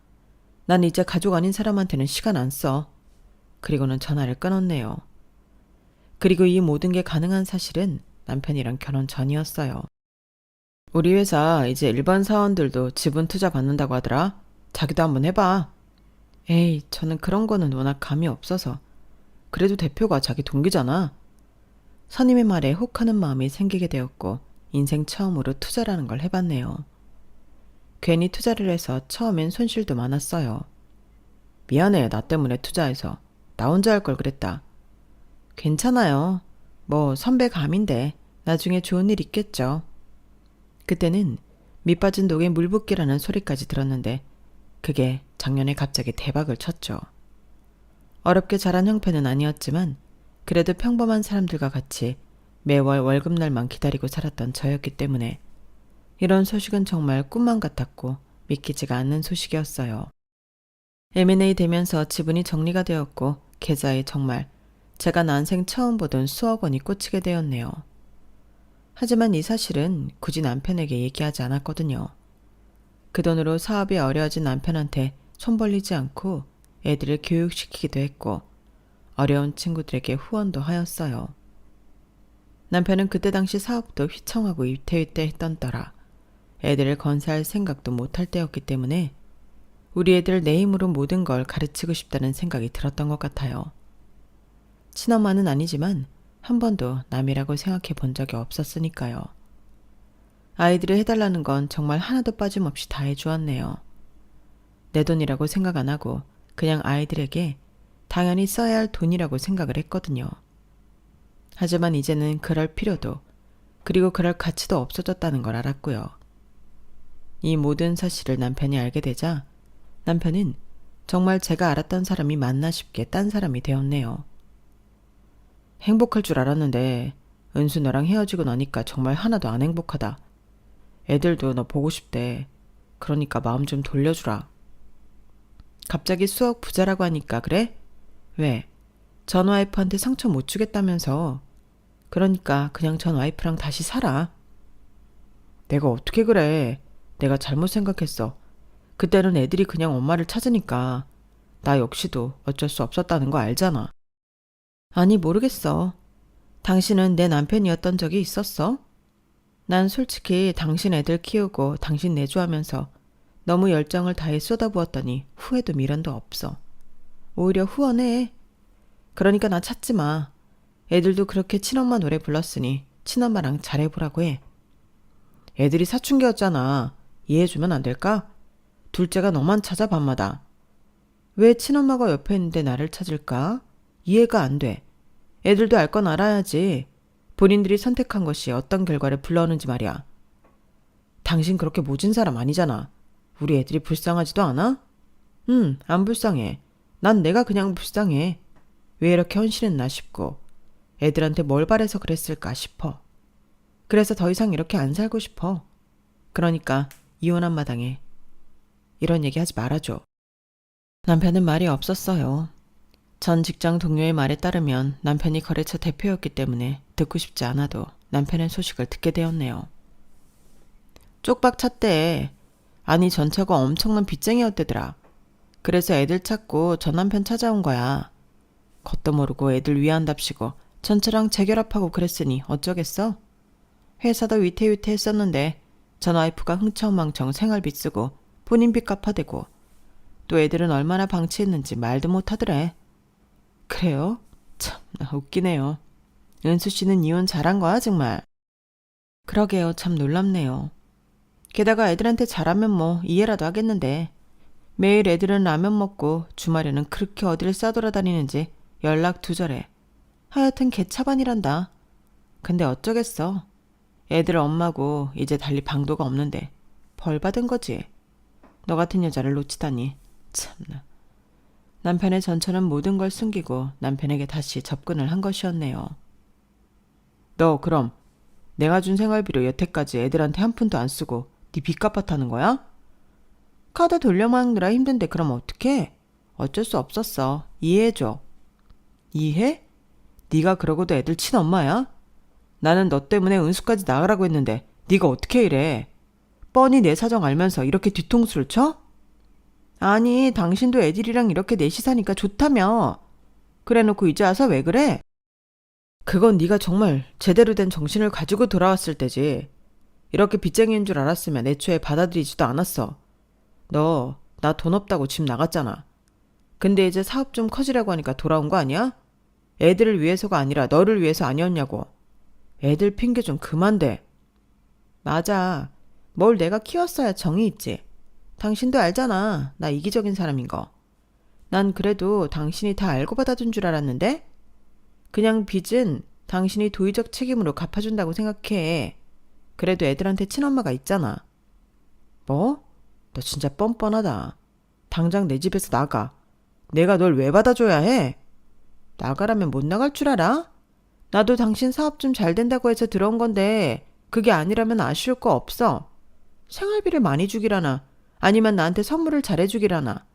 난 이제 가족 아닌 사람한테는 시간 안 써. 그리고는 전화를 끊었네요. 그리고 이 모든 게 가능한 사실은 남편이랑 결혼 전이었어요. 우리 회사 이제 일반 사원들도 지분 투자 받는다고 하더라. 자기도 한번 해봐. 에이, 저는 그런 거는 워낙 감이 없어서. 그래도 대표가 자기 동기잖아. 선임의 말에 혹하는 마음이 생기게 되었고 인생 처음으로 투자라는 걸 해봤네요. 괜히 투자를 해서 처음엔 손실도 많았어요. 미안해, 나 때문에 투자해서. 나 혼자 할 걸 그랬다. 괜찮아요. 뭐 선배 감인데 나중에 좋은 일 있겠죠. 그때는 밑빠진 독에 물 붓기라는 소리까지 들었는데 그게 작년에 갑자기 대박을 쳤죠. 어렵게 자란 형편은 아니었지만 그래도 평범한 사람들과 같이 매월 월급날만 기다리고 살았던 저였기 때문에 이런 소식은 정말 꿈만 같았고 믿기지가 않는 소식이었어요. M&A 되면서 지분이 정리가 되었고 계좌에 정말 제가 난생 처음 보던 수억 원이 꽂히게 되었네요. 하지만 이 사실은 굳이 남편에게 얘기하지 않았거든요. 그 돈으로 사업이 어려워진 남편한테 손 벌리지 않고 애들을 교육시키기도 했고 어려운 친구들에게 후원도 하였어요. 남편은 그때 당시 사업도 휘청하고 위태위태했던 따라 애들을 건사할 생각도 못할 때였기 때문에 우리 애들 내 힘으로 모든 걸 가르치고 싶다는 생각이 들었던 것 같아요. 친엄마는 아니지만 한 번도 남이라고 생각해 본 적이 없었으니까요. 아이들이 해달라는 건 정말 하나도 빠짐없이 다 해주었네요. 내 돈이라고 생각 안 하고 그냥 아이들에게 당연히 써야 할 돈이라고 생각을 했거든요. 하지만 이제는 그럴 필요도 그리고 그럴 가치도 없어졌다는 걸 알았고요. 이 모든 사실을 남편이 알게 되자 남편은 정말 제가 알았던 사람이 맞나 싶게 딴 사람이 되었네요. 행복할 줄 알았는데 은수 너랑 헤어지고 나니까 정말 하나도 안 행복하다. 애들도 너 보고 싶대. 그러니까 마음 좀 돌려주라. 갑자기 수억 부자라고 하니까 그래? 왜? 전 와이프한테 상처 못 주겠다면서. 그러니까 그냥 전 와이프랑 다시 살아. 내가 어떻게 그래. 내가 잘못 생각했어. 그때는 애들이 그냥 엄마를 찾으니까 나 역시도 어쩔 수 없었다는 거 알잖아. 아니 모르겠어. 당신은 내 남편이었던 적이 있었어? 난 솔직히 당신 애들 키우고 당신 내조하면서 너무 열정을 다해 쏟아부었더니 후회도 미련도 없어. 오히려 후원해. 그러니까 나 찾지 마. 애들도 그렇게 친엄마 노래 불렀으니 친엄마랑 잘해보라고 해. 애들이 사춘기였잖아. 이해해주면 안 될까? 둘째가 너만 찾아 밤마다. 왜 친엄마가 옆에 있는데 나를 찾을까? 이해가 안 돼. 애들도 알 건 알아야지. 본인들이 선택한 것이 어떤 결과를 불러오는지 말이야. 당신 그렇게 모진 사람 아니잖아. 우리 애들이 불쌍하지도 않아? 안 불쌍해. 난 내가 그냥 불쌍해. 왜 이렇게 헌신했나 싶고 애들한테 뭘 바래서 그랬을까 싶어. 그래서 더 이상 이렇게 안 살고 싶어. 그러니까 이혼한 마당에 이런 얘기 하지 말아줘. 남편은 말이 없었어요. 전 직장 동료의 말에 따르면 남편이 거래처 대표였기 때문에 듣고 싶지 않아도 남편의 소식을 듣게 되었네요. 쪽박 찼대. 아니 전처가 엄청난 빚쟁이였대더라. 그래서 애들 찾고 전 남편 찾아온 거야. 겉도 모르고 애들 위한답시고 전처랑 재결합하고 그랬으니 어쩌겠어? 회사도 위태위태했었는데 전 와이프가 흥청망청 생활비 쓰고 본인 빚 갚아대고 또 애들은 얼마나 방치했는지 말도 못하더래. 그래요? 참 웃기네요. 은수 씨는 이혼 잘한 거야 정말. 그러게요. 참 놀랍네요. 게다가 애들한테 잘하면 뭐 이해라도 하겠는데 매일 애들은 라면 먹고 주말에는 그렇게 어디를 싸돌아다니는지 연락 두절해. 하여튼 개차반이란다. 근데 어쩌겠어. 애들 엄마고 이제 달리 방도가 없는데 벌 받은 거지. 너 같은 여자를 놓치다니. 참나. 남편의 전처는 모든 걸 숨기고 남편에게 다시 접근을 한 것이었네요. 너 그럼 내가 준 생활비로 여태까지 애들한테 한 푼도 안 쓰고 네 빚 갚았다는 거야? 카드 돌려막느라 힘든데 그럼 어떡해? 어쩔 수 없었어. 이해해줘. 이해? 네가 그러고도 애들 친엄마야? 나는 너 때문에 은수까지 나가라고 했는데 네가 어떻게 이래? 뻔히 내 사정 알면서 이렇게 뒤통수를 쳐? 아니 당신도 애들이랑 이렇게 넷이 사니까 좋다며. 그래놓고 이제 와서 왜 그래? 그건 네가 정말 제대로 된 정신을 가지고 돌아왔을 때지. 이렇게 빚쟁이인 줄 알았으면 애초에 받아들이지도 않았어. 너 나 돈 없다고 집 나갔잖아. 근데 이제 사업 좀 커지라고 하니까 돌아온 거 아니야? 애들을 위해서가 아니라 너를 위해서 아니었냐고. 애들 핑계 좀 그만 대. 맞아. 뭘 내가 키웠어야 정이 있지. 당신도 알잖아. 나 이기적인 사람인 거. 난 그래도 당신이 다 알고 받아준 줄 알았는데? 그냥 빚은 당신이 도의적 책임으로 갚아준다고 생각해. 그래도 애들한테 친엄마가 있잖아. 뭐? 너 진짜 뻔뻔하다. 당장 내 집에서 나가. 내가 널 왜 받아줘야 해? 나가라면 못 나갈 줄 알아? 나도 당신 사업 좀 잘 된다고 해서 들어온 건데 그게 아니라면 아쉬울 거 없어. 생활비를 많이 주기라나 아니면 나한테 선물을 잘해주기라나.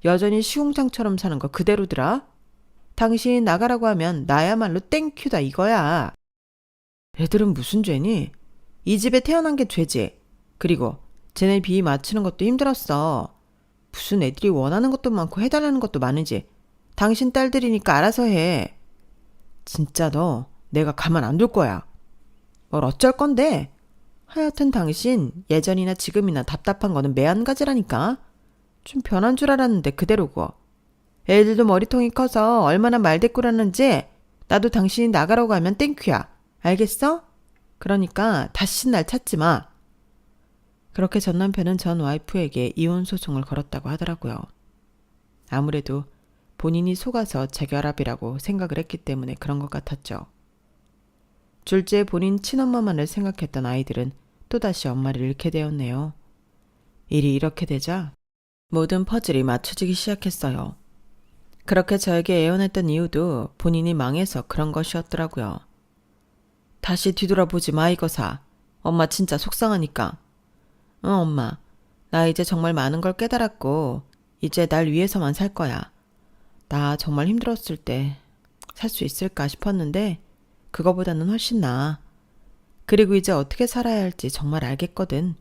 여전히 시궁창처럼 사는 거 그대로더라. 당신 나가라고 하면 나야말로 땡큐다 이거야. 애들은 무슨 죄니? 이 집에 태어난 게 죄지. 그리고 쟤네 비위 맞추는 것도 힘들었어. 무슨 애들이 원하는 것도 많고 해달라는 것도 많은지. 당신 딸들이니까 알아서 해. 진짜 너 내가 가만 안 둘 거야. 뭘 어쩔 건데? 하여튼 당신 예전이나 지금이나 답답한 거는 매한가지라니까. 좀 변한 줄 알았는데 그대로고. 애들도 머리통이 커서 얼마나 말대꾸라는지 나도 당신이 나가라고 하면 땡큐야. 알겠어? 그러니까 다시 날 찾지 마. 그렇게 전 남편은 전 와이프에게 이혼 소송을 걸었다고 하더라고요. 아무래도 본인이 속아서 재결합이라고 생각을 했기 때문에 그런 것 같았죠. 둘째 본인 친엄마만을 생각했던 아이들은 또다시 엄마를 잃게 되었네요. 일이 이렇게 되자 모든 퍼즐이 맞춰지기 시작했어요. 그렇게 저에게 애원했던 이유도 본인이 망해서 그런 것이었더라고요. 다시 뒤돌아보지 마 이거사. 엄마 진짜 속상하니까. 응 엄마. 나 이제 정말 많은 걸 깨달았고 이제 날 위해서만 살 거야. 나 정말 힘들었을 때 살 수 있을까 싶었는데 그거보다는 훨씬 나아. 그리고 이제 어떻게 살아야 할지 정말 알겠거든.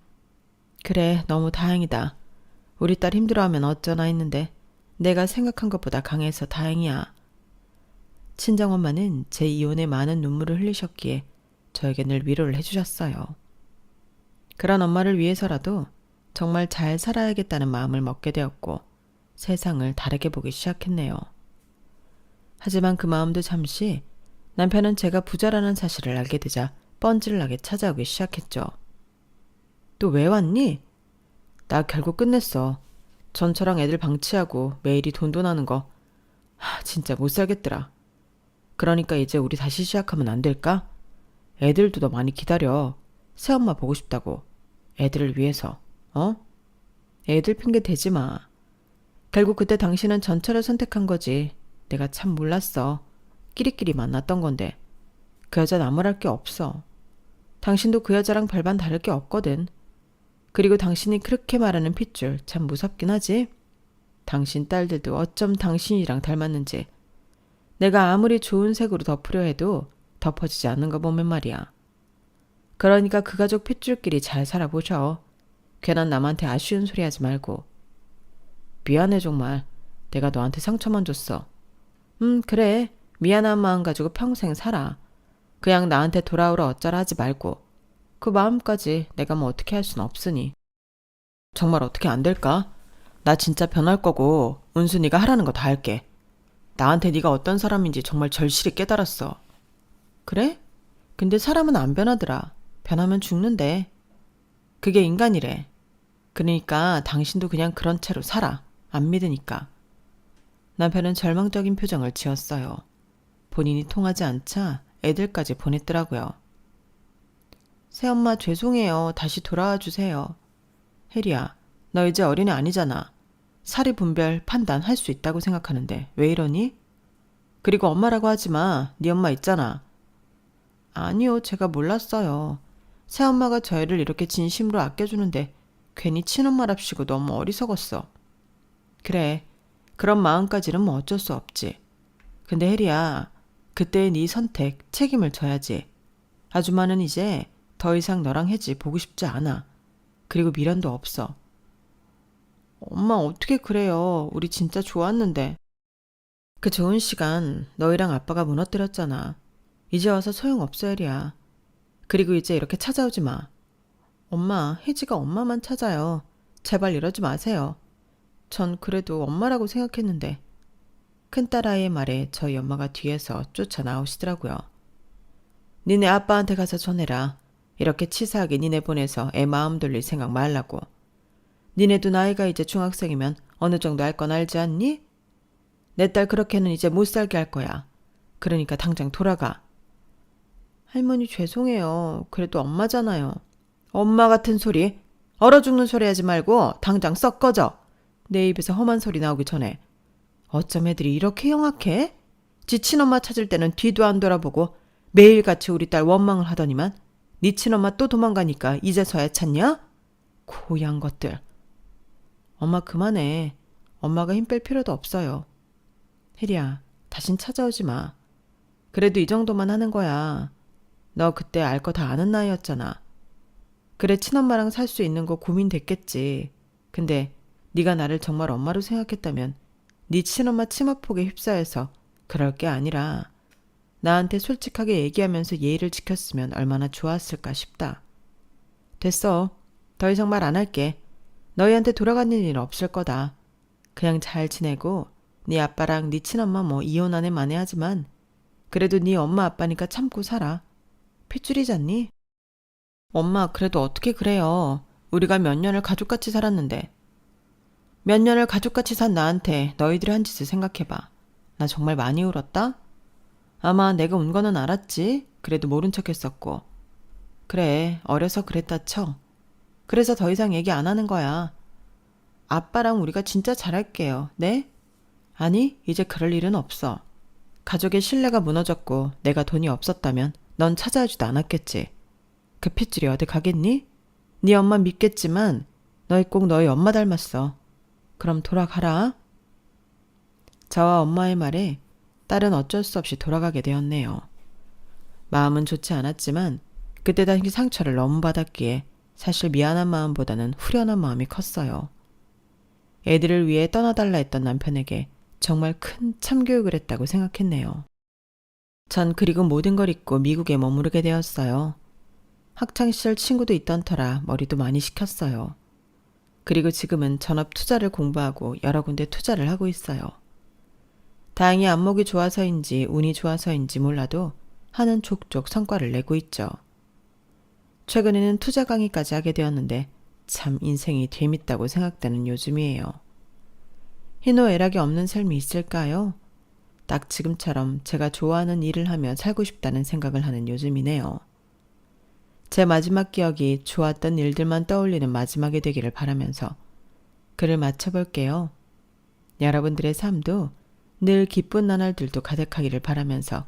그래 너무 다행이다. 우리 딸 힘들어하면 어쩌나 했는데 내가 생각한 것보다 강해서 다행이야. 친정엄마는 제 이혼에 많은 눈물을 흘리셨기에 저에게 늘 위로를 해주셨어요. 그런 엄마를 위해서라도 정말 잘 살아야겠다는 마음을 먹게 되었고 세상을 다르게 보기 시작했네요. 하지만 그 마음도 잠시 남편은 제가 부자라는 사실을 알게 되자 뻔질나게 찾아오기 시작했죠. 또 왜 왔니? 나 결국 끝냈어. 전처랑 애들 방치하고 매일이 돈돈하는 거. 진짜 못 살겠더라. 그러니까 이제 우리 다시 시작하면 안 될까? 애들도 너 많이 기다려. 새엄마 보고 싶다고. 애들을 위해서. 어? 애들 핑계 대지 마. 결국 그때 당신은 전철을 선택한 거지. 내가 참 몰랐어. 끼리끼리 만났던 건데. 그 여자 나무랄 게 없어. 당신도 그 여자랑 별반 다를 게 없거든. 그리고 당신이 그렇게 말하는 핏줄 참 무섭긴 하지. 당신 딸들도 어쩜 당신이랑 닮았는지. 내가 아무리 좋은 색으로 덮으려 해도 덮어지지 않는 거 보면 말이야. 그러니까 그 가족 핏줄끼리 잘 살아보셔. 괜한 남한테 아쉬운 소리 하지 말고. 미안해 정말. 내가 너한테 상처만 줬어. 그래. 미안한 마음 가지고 평생 살아. 그냥 나한테 돌아오라 어쩌라 하지 말고. 그 마음까지 내가 뭐 어떻게 할 순 없으니. 정말 어떻게 안 될까? 나 진짜 변할 거고 은순이가 하라는 거 다 할게. 나한테 네가 어떤 사람인지 정말 절실히 깨달았어. 그래? 근데 사람은 안 변하더라. 변하면 죽는데. 그게 인간이래. 그러니까 당신도 그냥 그런 채로 살아. 안 믿으니까. 남편은 절망적인 표정을 지었어요. 본인이 통하지 않자 애들까지 보냈더라고요. 새엄마 죄송해요. 다시 돌아와 주세요. 혜리야, 너 이제 어린애 아니잖아. 사리 분별 판단 할 수 있다고 생각하는데 왜 이러니? 그리고 엄마라고 하지 마. 네 엄마 있잖아. 아니요, 제가 몰랐어요. 새엄마가 저희를 이렇게 진심으로 아껴주는데 괜히 친엄마랍시고 너무 어리석었어. 그래, 그런 마음까지는 뭐 어쩔 수 없지. 근데 혜리야, 그때의 네 선택 책임을 져야지. 아줌마는 이제 더 이상 너랑 혜지 보고 싶지 않아. 그리고 미련도 없어. 엄마 어떻게 그래요. 우리 진짜 좋았는데. 그 좋은 시간 너희랑 아빠가 무너뜨렸잖아. 이제 와서 소용없어 혜리야. 그리고 이제 이렇게 찾아오지 마. 엄마, 혜지가 엄마만 찾아요. 제발 이러지 마세요. 전 그래도 엄마라고 생각했는데. 큰딸아이의 말에 저희 엄마가 뒤에서 쫓아 나오시더라고요. 니네 아빠한테 가서 전해라. 이렇게 치사하게 니네 보내서 애 마음 돌릴 생각 말라고. 니네도 나이가 이제 중학생이면 어느 정도 알 건 알지 않니? 내 딸 그렇게는 이제 못 살게 할 거야. 그러니까 당장 돌아가. 할머니 죄송해요. 그래도 엄마잖아요. 엄마 같은 소리. 얼어 죽는 소리 하지 말고 당장 썩 꺼져. 내 입에서 험한 소리 나오기 전에. 어쩜 애들이 이렇게 영악해? 지 친엄마 찾을 때는 뒤도 안 돌아보고 매일같이 우리 딸 원망을 하더니만 네 친엄마 또 도망가니까 이제서야 찾냐? 고양 것들. 엄마 그만해. 엄마가 힘 뺄 필요도 없어요. 혜리야, 다신 찾아오지 마. 그래도 이 정도만 하는 거야. 너 그때 알 거 다 아는 나이였잖아. 그래 친엄마랑 살 수 있는 거 고민됐겠지. 근데 네가 나를 정말 엄마로 생각했다면 네 친엄마 치마폭에 휩싸여서 그럴 게 아니라 나한테 솔직하게 얘기하면서 예의를 지켰으면 얼마나 좋았을까 싶다. 됐어. 더 이상 말 안 할게. 너희한테 돌아가는 일 없을 거다. 그냥 잘 지내고 네 아빠랑 네 친엄마 뭐 이혼하네 마네 하지만 그래도 네 엄마 아빠니까 참고 살아. 핏줄이잖니? 엄마 그래도 어떻게 그래요. 우리가 몇 년을 가족같이 살았는데. 몇 년을 가족같이 산 나한테 너희들이 한 짓을 생각해봐. 나 정말 많이 울었다? 아마 내가 운 거는 알았지. 그래도 모른 척 했었고. 그래, 어려서 그랬다 쳐. 그래서 더 이상 얘기 안 하는 거야. 아빠랑 우리가 진짜 잘할게요. 네? 아니, 이제 그럴 일은 없어. 가족의 신뢰가 무너졌고 내가 돈이 없었다면 넌 찾아오지도 않았겠지. 그 핏줄이 어디 가겠니? 네 엄마 믿겠지만 너희 꼭 너희 엄마 닮았어. 그럼 돌아가라. 저와 엄마의 말에 딸은 어쩔 수 없이 돌아가게 되었네요. 마음은 좋지 않았지만 그때 당시 상처를 너무 받았기에 사실 미안한 마음보다는 후련한 마음이 컸어요. 애들을 위해 떠나달라 했던 남편에게 정말 큰 참교육을 했다고 생각했네요. 전 그리고 모든 걸 잊고 미국에 머무르게 되었어요. 학창시절 친구도 있던 터라 머리도 많이 식혔어요. 그리고 지금은 전업 투자를 공부하고 여러 군데 투자를 하고 있어요. 다행히 안목이 좋아서인지 운이 좋아서인지 몰라도 하는 족족 성과를 내고 있죠. 최근에는 투자 강의까지 하게 되었는데 참 인생이 재밌다고 생각되는 요즘이에요. 희노애락이 없는 삶이 있을까요? 딱 지금처럼 제가 좋아하는 일을 하며 살고 싶다는 생각을 하는 요즘이네요. 제 마지막 기억이 좋았던 일들만 떠올리는 마지막이 되기를 바라면서 글을 마쳐볼게요. 여러분들의 삶도 늘 기쁜 나날들도 가득하기를 바라면서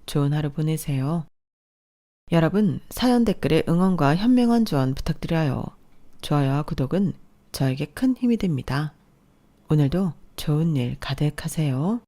좋은 하루 보내세요. 여러분, 사연 댓글에 응원과 현명한 조언 부탁드려요. 좋아요와 구독은 저에게 큰 힘이 됩니다. 오늘도 좋은 일 가득하세요.